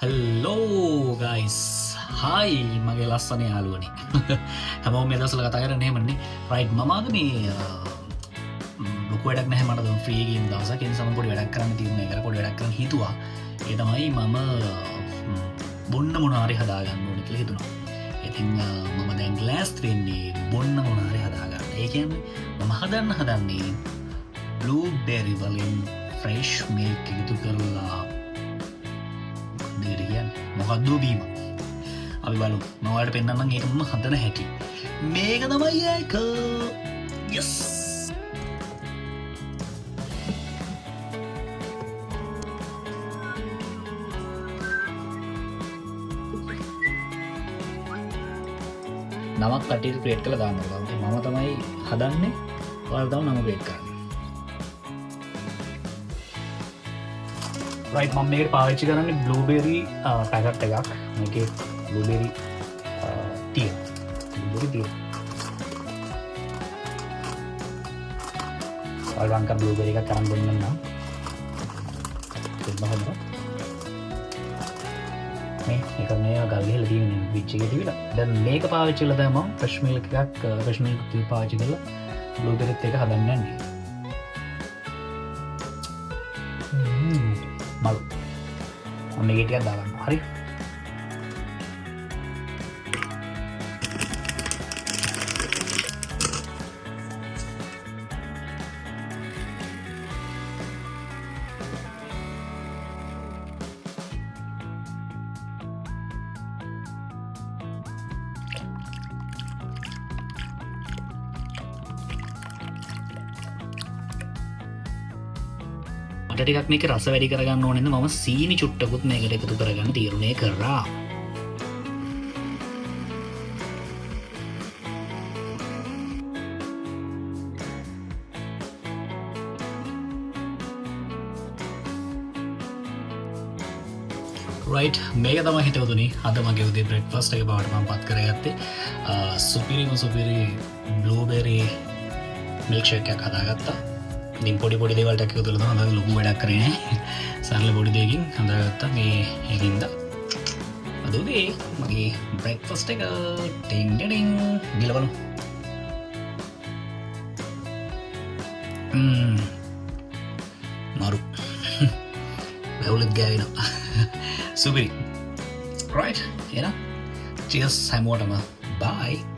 hello guys හයි මගේ ලස්සන යාලුවනේ හැමෝම මේ දවස්වල කතා කරන්නේ එහෙමනේ රයිට් මමාද මේ ලොකු වැඩක් නැහැ මට දැන් ෆ්‍රී ගේම් දවසක් ඒ නිසා මම පොඩි වැඩක් කරන්න තියෙනවා ඒකට පොඩි වැඩක් කරන්න හිතුවා ඒ තමයි මම බොන්න මොන හරි හදාගන්න ඕනේ කියලා හිතුණා ඉතින් මම දැන් ලෑස්ති වෙන්නේ බොන්න මොන හරි හදාගන්න ඒ කියන්නේ මම හදන්නේ බ්ලූබෙරි වලින් ෆ්‍රෙෂ් මිල්ක් එකතු කරලා මොකක්දෝ බීම අපි බලු මවාට පෙන්න්නන්න ඒකම හදන හැකි මේක තමයි ඒක යස් නමක් කටට ප්‍රේට් කළ දාන්න මම තමයි හදන්නේ වල්දව නම ප්‍රේට් කරන්න රයිට් මම මේකට පාවිච්චි කරන්නේ බ්ලූබෙරි පැකට් එකක් මේකේ බ්ලූබෙරි තිය වල්වංක බ්ලූබෙරි එකක් තරම් දෙන්න නම් මේ එක මේ ගල්ගෙල තියෙන විච්ච එක තිබිලා දැන් මේක පාවිච්චි කරලා දැන් මම ෆ්‍රෙෂ් මිල්ක් එකක් ෆ්‍රෙෂ් මිල්ක් පාවිච්චි කරලා බ්ලූබෙරිත් එක හදන්න යන්නේ මල් ඔන්න ඒ ටිකක් දාගන්න හරි ටිකක් මේක රස වැඩි කරගන්න ඕනෙද මම සීනි චුට්ටකුත් මේකට එකතු කරගන්න තීරණය කරා රයිට් මේක තමයි හිතවතුනි අද මගේ උදේ බ්‍රෙක්ෆාස්ට් එක බවට මම පත් කරගත්තේ සුපිරි බ්ලූබෙරි මිල්ක් ෂේක් එකක් හදාගත්තා ඉතින් පොඩි දේවල් ටිකක් එකතු කරලා තමයි ලොකු වැඩක් කරේ නෑ සරල පොඩි දෙයකින් හදාගත්තා මේ ඒකින්ද අද උදේ මගේ බ්‍රෙක්ෆාස්ට් එක ටින් ටින් ගිලවලු මරු බැවුලත් ගෑවෙනවා සුපිරි රයිට් එහෙනම් cheers හැමෝටම bye